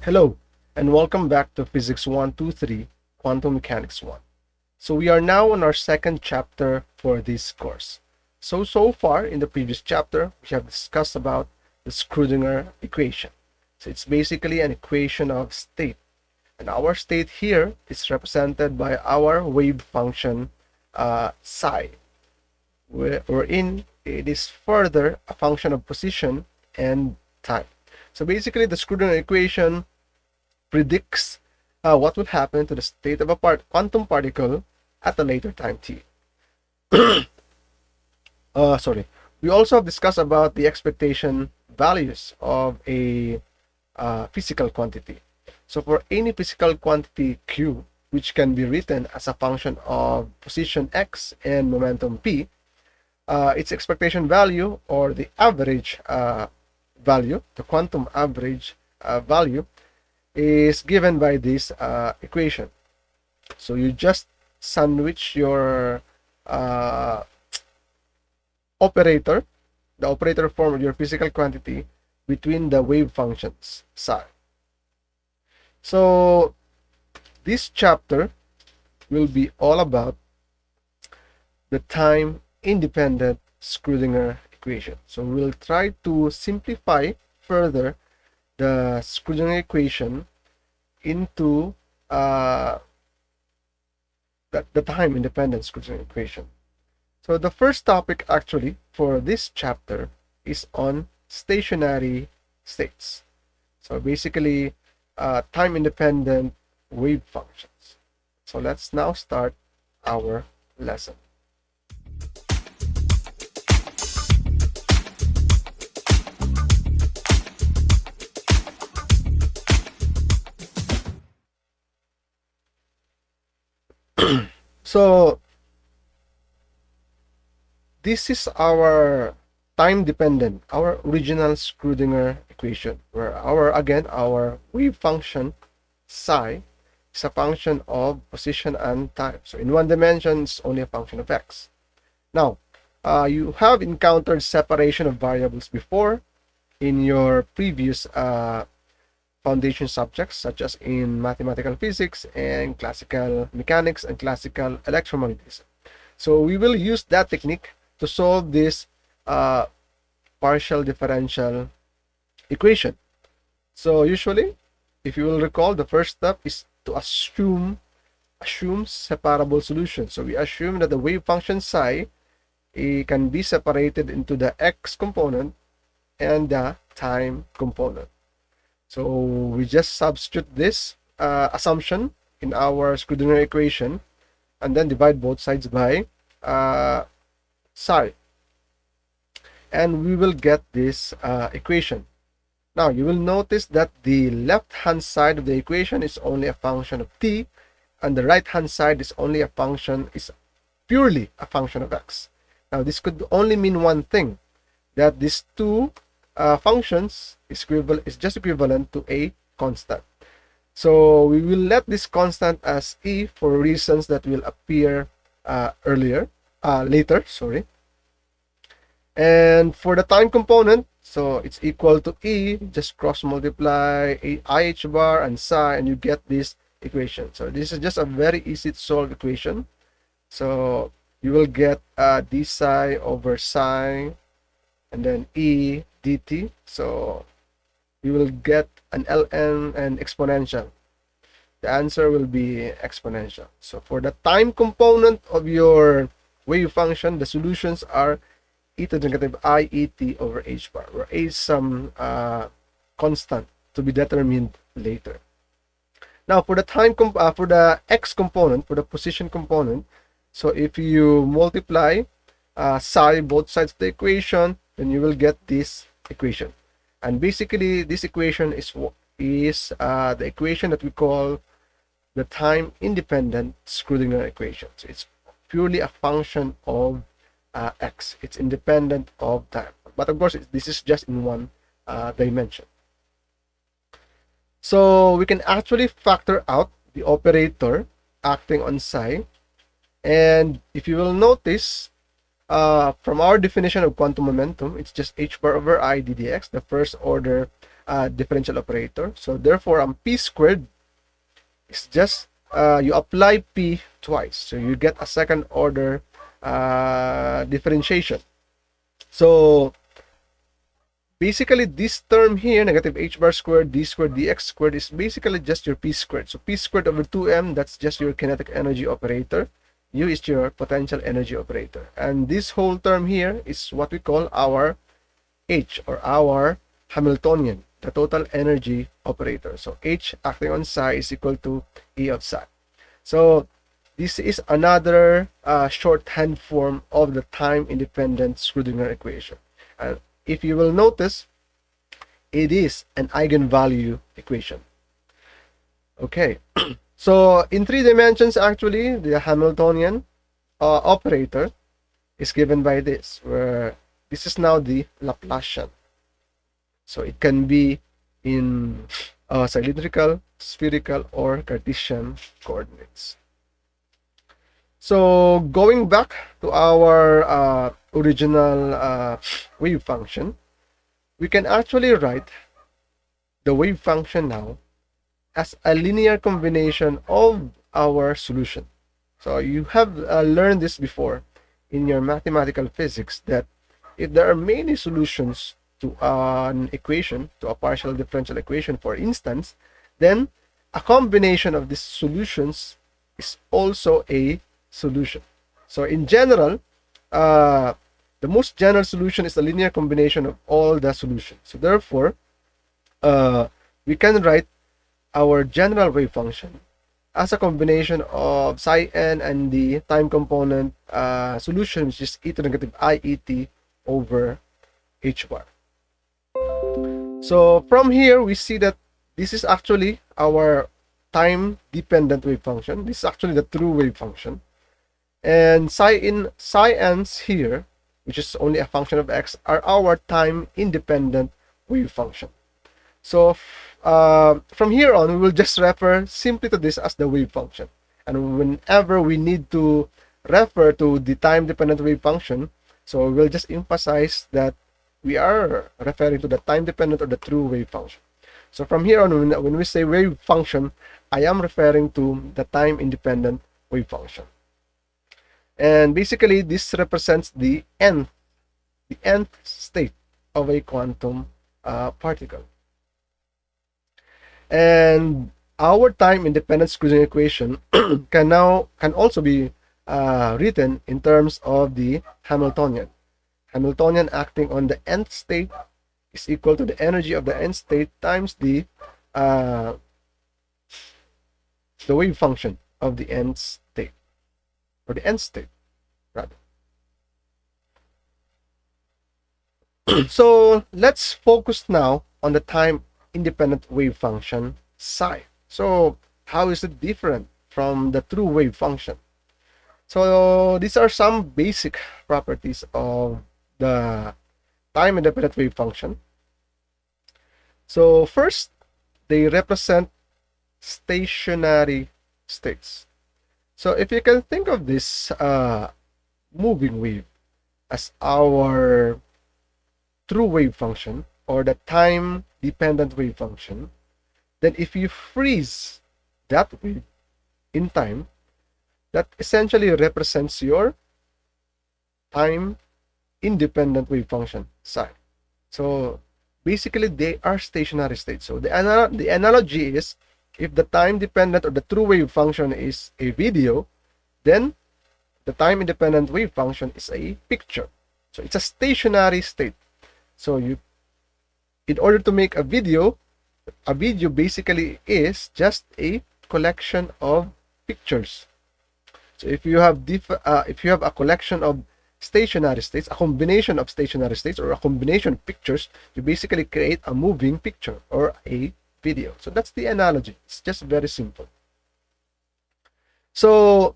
Hello, and welcome back to Physics 123, Quantum Mechanics 1. So we are now on our second chapter for this course. So far in the previous chapter, we have discussed about the Schrodinger equation. So it's basically an equation of state. And our state here is represented by our wave function psi, wherein it is further a function of position and time. So basically the Schrodinger equation predicts what will happen to the state of a quantum particle at a later time t. Sorry. We also have discussed about the expectation values of a physical quantity. So for any physical quantity q, which can be written as a function of position x and momentum p, its expectation value, or the average value, the quantum average value, is given by this equation. So you just sandwich your operator, the operator form of your physical quantity, between the wave functions psi. So this chapter will be all about the time independent Schrodinger equation. So we'll try to simplify further the Schrodinger equation into the time independent Schrodinger equation. So the first topic actually for this chapter is on stationary states. So basically time independent wave functions. So let's now start our lesson. So this is our time dependent, our original Schrodinger equation, where our wave function psi is a function of position and time. So in one dimension, it's only a function of x. Now, you have encountered separation of variables before in your previous foundation subjects, such as in mathematical physics and classical mechanics and classical electromagnetism. So we will use that technique to solve this partial differential equation. So usually, if you will recall, the first step is to assume separable solutions. So we assume that the wave function psi can be separated into the x component and the time component. So we just substitute this assumption in our Schrodinger equation and then divide both sides by psi. And we will get this equation. Now you will notice that the left-hand side of the equation is only a function of t, and the right-hand side is purely a function of x. Now this could only mean one thing, that these two functions is just equivalent to a constant. So we will let this constant as e for reasons that will appear later. And for the time component, so it's equal to e, just cross multiply IH bar and psi, and you get this equation. So this is just a very easy to solve equation. So you will get d psi over psi, and then e dt. So you will get an ln and exponential. The answer will be exponential. So for the time component of your wave function, the solutions are e to the negative I et over h bar, where a is some constant to be determined later. Now for the for the x component, for the position component, so if you multiply psi both sides of the equation, then you will get this equation. And basically this equation is the equation that we call the time independent Schrodinger equation. So it's purely a function of x. It's independent of time, but of course this is just in one dimension. So we can actually factor out the operator acting on psi, and if you will notice, from our definition of quantum momentum, it's just h bar over I ddx, the first order differential operator. So therefore, p squared is just you apply p twice, so you get a second order differentiation. So basically, this term here, negative h bar squared d squared dx squared, is basically just your p squared. So p squared over 2m, that's just your kinetic energy operator. U is your potential energy operator. And this whole term here is what we call our H, or our Hamiltonian, the total energy operator. So H acting on psi is equal to E of psi. So this is another shorthand form of the time-independent Schrodinger equation. And if you will notice, it is an eigenvalue equation. Okay, so in 3 dimensions, actually, the Hamiltonian operator is given by this, where this is now the Laplacian. So it can be in cylindrical, spherical, or Cartesian coordinates. So going back to our original wave function, we can actually write the wave function now as a linear combination of our solution. So you have learned this before in your mathematical physics, that if there are many solutions to an equation, to a partial differential equation, for instance, then a combination of these solutions is also a solution. So in general, the most general solution is a linear combination of all the solutions. So therefore, we can write our general wave function as a combination of psi n and the time component solution, which is e to the negative I et over h bar. So from here, we see that this is actually our time-dependent wave function. This is actually the true wave function. And psi n's here, which is only a function of x, are our time-independent wave function. So from here on, we will just refer simply to this as the wave function. And whenever we need to refer to the time-dependent wave function, so we'll just emphasize that we are referring to the time-dependent or the true wave function. So from here on, when we say wave function, I am referring to the time-independent wave function. And basically, this represents the nth state of a quantum particle. And our time-independent Schrodinger equation can also be written in terms of the Hamiltonian. Hamiltonian acting on the nth state is equal to the energy of the nth state times the wave function of the nth state, or the nth state, rather. So let's focus now on the time-independent wave function psi. So how is it different from the true wave function? So these are some basic properties of the time-independent wave function. So first, they represent stationary states. So if you can think of this moving wave as our true wave function, or the time-dependent wave function, then if you freeze that wave in time, that essentially represents your time-independent wave function psi. So basically, they are stationary states. So the analogy is, if the time-dependent or the true wave function is a video, then the time-independent wave function is a picture. So it's a stationary state. So in order to make a video basically is just a collection of pictures. So if you have a collection of stationary states, a combination of stationary states, or a combination of pictures, you basically create a moving picture or a video. So that's the analogy. It's just very simple. So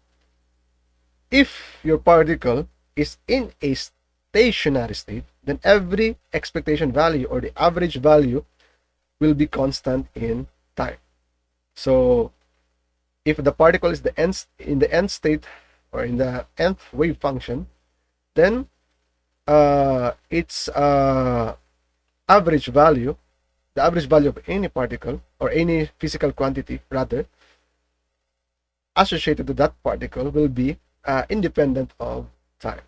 if your particle is in a stationary state, then every expectation value, or the average value, will be constant in time. So if the particle is in the nth state, or in the nth wave function, then its average value, the average value of any particle or any physical quantity rather associated to that particle will be independent of time.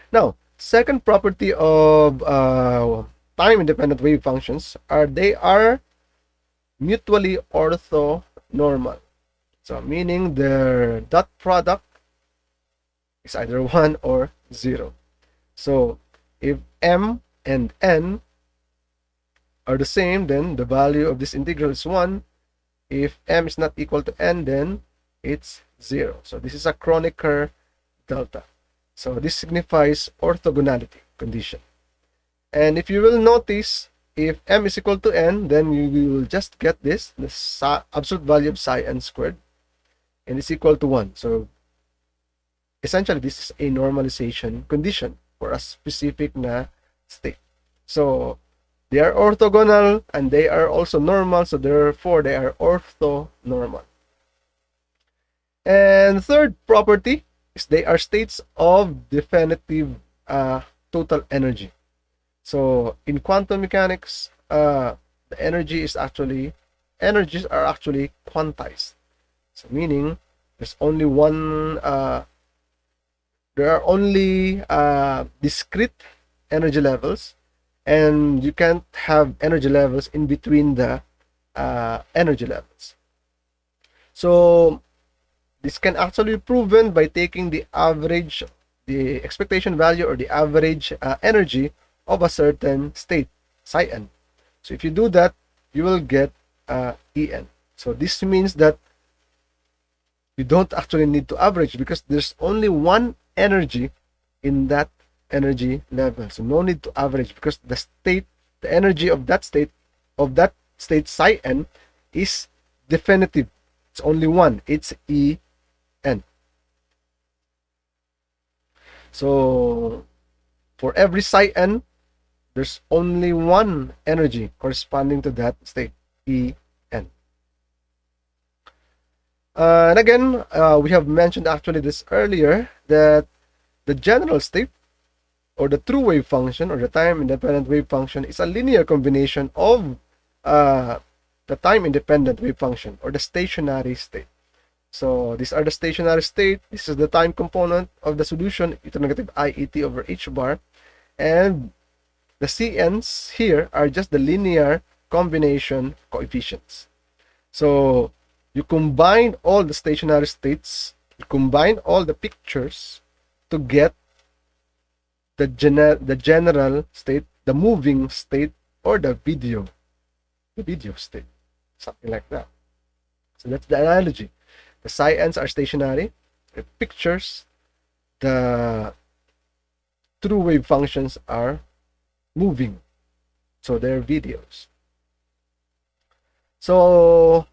Now, second property of time-independent wave functions are they are mutually orthonormal. So meaning their dot product is either 1 or 0. So if m and n are the same, then the value of this integral is 1. If m is not equal to n, then it's 0. So this is a Schrodinger delta. So this signifies orthogonality condition. And if you will notice, if m is equal to n, then you will just get this, the absolute value of psi n squared, and it's equal to 1. So essentially, this is a normalization condition for a specific state. So they are orthogonal and they are also normal, so therefore they are orthonormal. And third property is they are states of definitive total energy. So in quantum mechanics, the energies are actually quantized. So meaning there's only one there are only discrete energy levels, and you can't have energy levels in between the energy levels. So this can actually be proven by taking the average, the expectation value or the average energy of a certain state, psi n. So if you do that, you will get En. So this means that you don't actually need to average because there's only one energy in that energy level. So no need to average because the energy of that state psi n is definitive. It's only one. It's En. So for every psi n, there's only one energy corresponding to that state, En. And again, we have mentioned actually this earlier, that the general state or the true wave function or the time-independent wave function is a linear combination of the time-independent wave function or the stationary state. So these are the stationary state. This is the time component of the solution, e to the negative I et over h bar. And the Cn's here are just the linear combination coefficients. So you combine all the stationary states, you combine all the pictures to get the general state, the moving state, or the video state, something like that. So that's the analogy. The psi n's are stationary, the pictures, the true wave functions are moving, so they're videos. So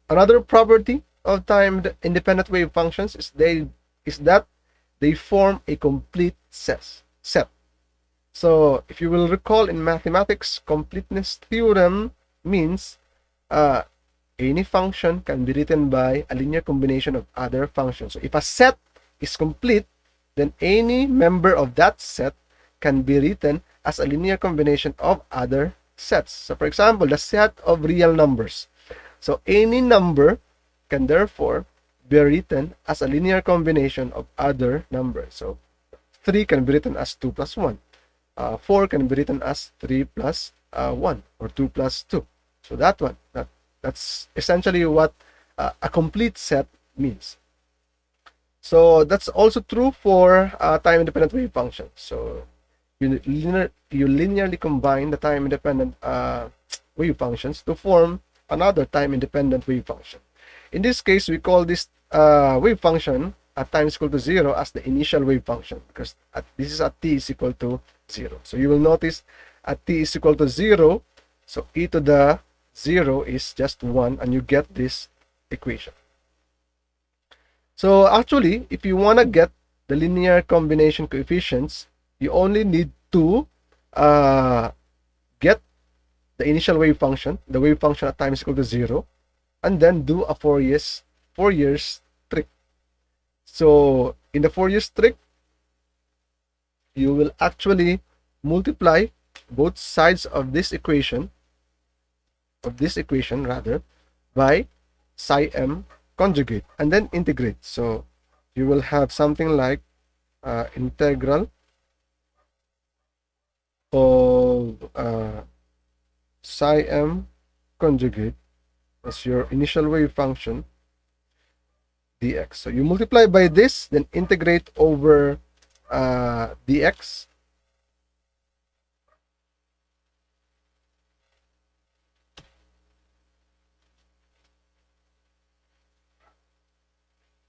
another property of time-independent wave functions is that they form a complete set. So if you will recall in mathematics, completeness theorem means any function can be written by a linear combination of other functions. So if a set is complete, then any member of that set can be written as a linear combination of other sets. So for example, the set of real numbers. So any number can therefore be written as a linear combination of other numbers. So 3 can be written as 2 plus 1. 4 can be written as 3 plus 1 or 2 plus 2. So that's essentially what a complete set means. So that's also true for time-independent wave functions. So you linearly combine the time-independent wave functions to form another time-independent wave function. In this case, we call this wave function at time is equal to 0 as the initial wave function, because this is at t is equal to 0. So you will notice at t is equal to 0, so e to the 0 is just 1, and you get this equation. So actually, if you want to get the linear combination coefficients, you only need to get the initial wave function, the wave function at time is equal to 0, and then do a Fourier trick. So in the Fourier trick, you will actually multiply both sides of this equation of this equation rather by psi m conjugate and then integrate. So you will have something like integral of psi m conjugate as your initial wave function dx. So you multiply by this, then integrate over dx.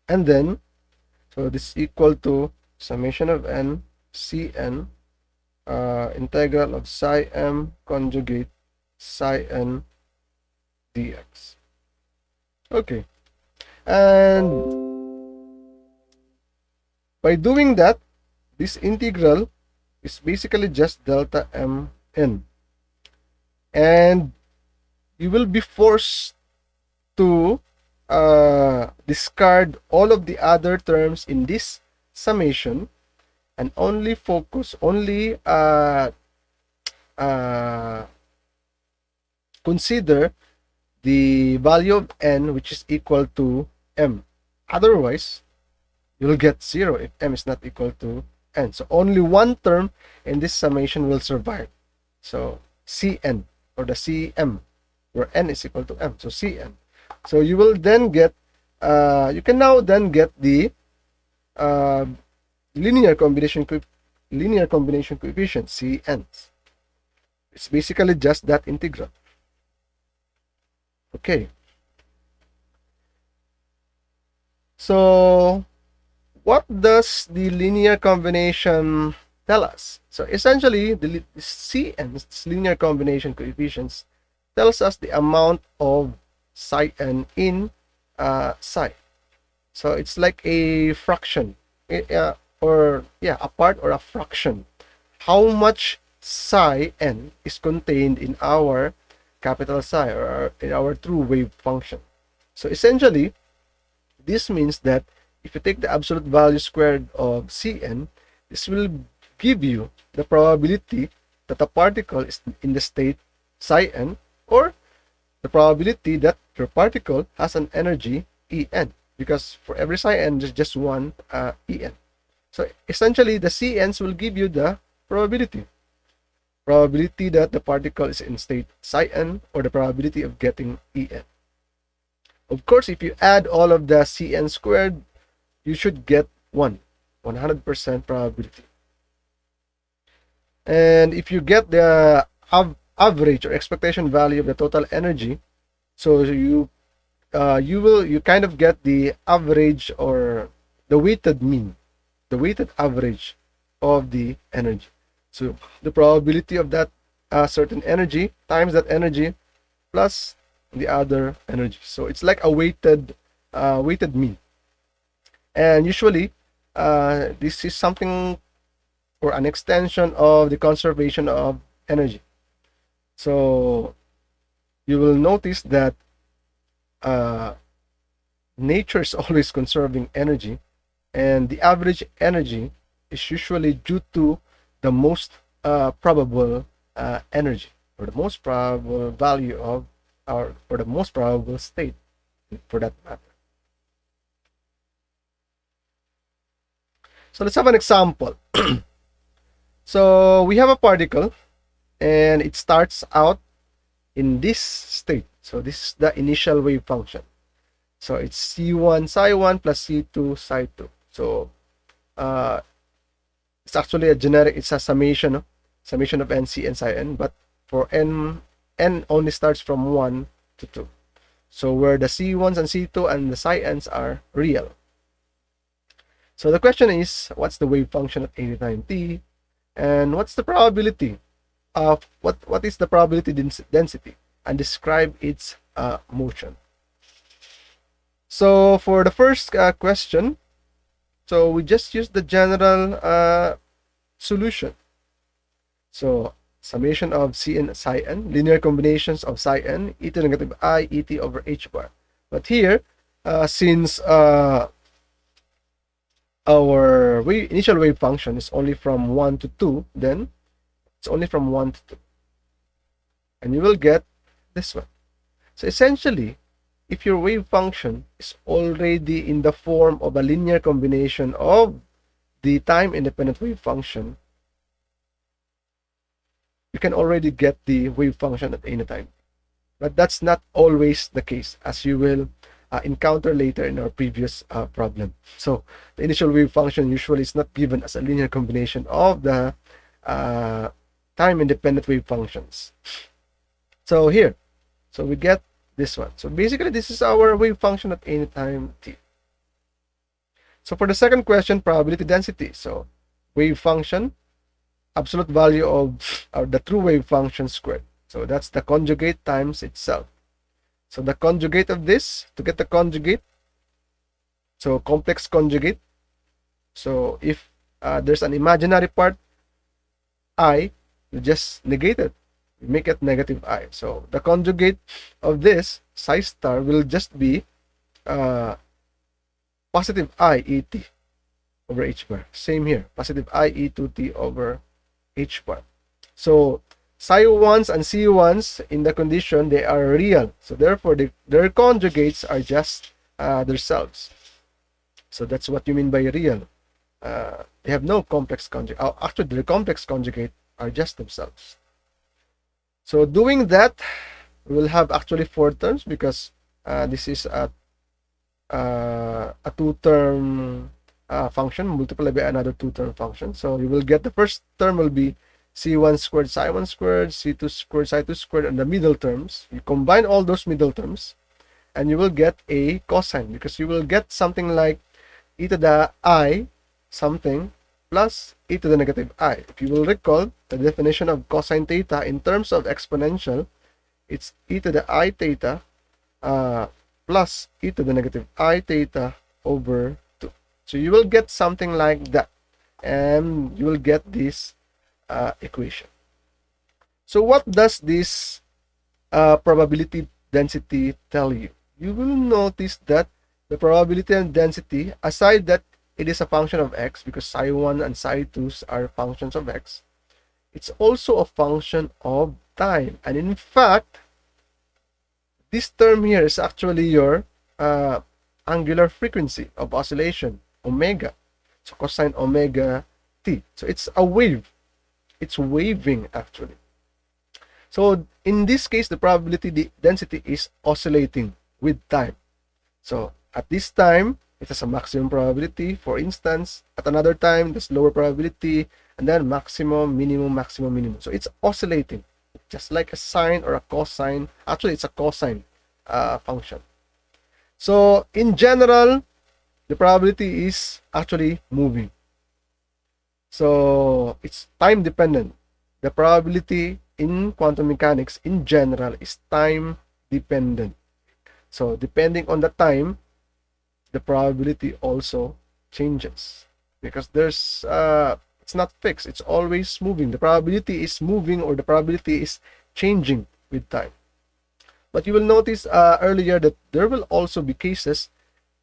And then, so this is equal to summation of n cn integral of psi m conjugate psi n dx. Okay. And by doing that, this integral is basically just delta m n. And you will be forced to discard all of the other terms in this summation and only consider the value of n which is equal to m. Otherwise, you'll get 0 if m is not equal to n. So only one term in this summation will survive. So Cn or the Cm, where n is equal to m. So Cn. So you will then get, you can now then get the linear combination coefficient Cn. It's basically just that integral. Okay. So what does the linear combination tell us? So essentially, the Cn, linear combination coefficients, tells us the amount of psi n in psi. So it's like a fraction, a part or a fraction. How much psi n is contained in our capital psi, or in our true wave function. So essentially, this means that if you take the absolute value squared of Cn, this will give you the probability that a particle is in the state psi n, or the probability that your particle has an energy En, because for every psi n there's just one En. So essentially, the Cn's will give you the probability that the particle is in state psi n, or the probability of getting En. Of course, if you add all of the Cn squared, you should get 100% probability. And if you get the average or expectation value of the total energy, so you kind of get the average, or the weighted mean, the weighted average of the energy. So the probability of that certain energy times that energy plus the other energy. So it's like a weighted mean. And usually this is something, or an extension of the conservation of energy. So you will notice that nature is always conserving energy, and the average energy is usually due to the most probable energy, or the most probable value of or the most probable state, for that matter. So let's have an example. So we have a particle, and it starts out in this state. So this is the initial wave function. So it's C1 psi1 plus C2 psi2. So it's actually a generic, it's a summation of n, c, and psi n, but for n only starts from 1 to 2. So where the C1s and C2 and the psi n's are real. So the question is, what's the wave function at any time t, and what's the probability of what is the probability density, and describe its motion. So for the first question, so we just use the general solution. So summation of C and psi n, linear combinations of psi n, e to the negative I et over h bar. But here, since our initial wave function is only from 1 to 2, then it's only from 1 to 2. And you will get this one. So essentially, if your wave function is already in the form of a linear combination of the time-independent wave function, you can already get the wave function at any time. But that's not always the case, as you will encounter later in our previous problem. So the initial wave function usually is not given as a linear combination of the time-independent wave functions. So here, so we get this one. So basically, this is our wave function at any time t. So for the second question, probability density. So wave function, absolute value of the true wave function squared. So that's the conjugate times itself. So the conjugate of this, to get the conjugate, so complex conjugate. So if there's an imaginary part, I, you just negate it. You make it negative I. So the conjugate of this psi star will just be positive I e t over h bar. Same here, positive I e 2t over h bar. So psi 1s and c 1s in the condition, they are real. So therefore, their conjugates are just themselves. So that's what you mean by real. They have no complex conjugate. Actually, their complex conjugate are just themselves. So doing that, we will have actually 4 terms because this is a 2-term function multiplied by another 2-term function. So you will get the first term will be c1 squared psi 1 squared, c2 squared psi 2 squared, and the middle terms. You combine all those middle terms, and you will get a cosine, because you will get something like e to the I something plus e to the negative I. If you will recall the definition of cosine theta in terms of exponential, it's e to the I theta plus e to the negative I theta over 2. So you will get something like that, and you will get this equation. So what does this probability density tell you? You will notice that the probability and density, aside that it is a function of x, because psi 1 and psi 2 are functions of x, it's also a function of time. And in fact, this term here is actually your angular frequency of oscillation, omega. So cosine omega t. So it's a wave. It's waving actually. So in this case, the probability density is oscillating with time. So at this time, it has a maximum probability. For instance, at another time, there's lower probability, and then maximum, minimum, maximum, minimum. So it's oscillating, just like a sine or a cosine. Actually, it's a cosine function. So in general, the probability is actually moving. So it's time dependent. The probability in quantum mechanics in general is time dependent. So depending on the time, the probability also changes, because there's it's not fixed. It's always moving. The probability is moving, or the probability is changing with time. But you will notice earlier that there will also be cases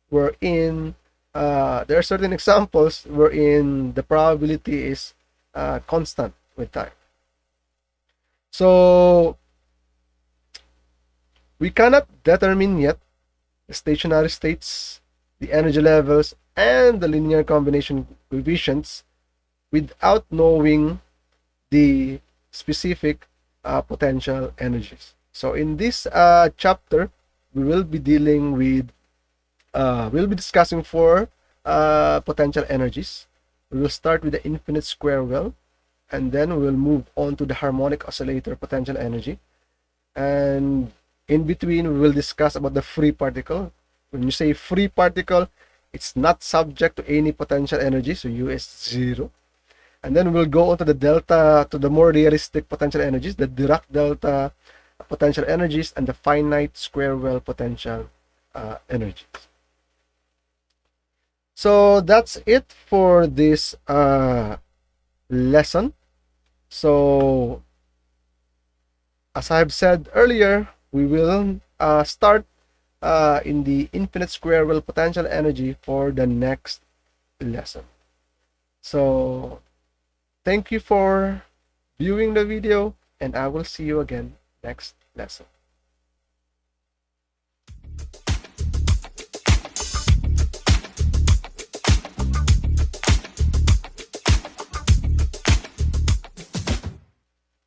wherein there are certain examples wherein the probability is constant with time. So we cannot determine yet the stationary states, the energy levels, and the linear combination coefficients without knowing the specific potential energies. So in this chapter, we will be dealing with we'll be discussing 4 potential energies. We will start with the infinite square well, and then we will move on to the harmonic oscillator potential energy. And in between, we will discuss about the free particle. When you say free particle, it's not subject to any potential energy, so U is 0. And then we'll go on to the delta, to the more realistic potential energies, the Dirac delta potential energies, and the finite square well potential energies. So that's it for this lesson. So as I have said earlier, we will start in the infinite square well potential energy for the next lesson. So thank you for viewing the video, and I will see you again next lesson.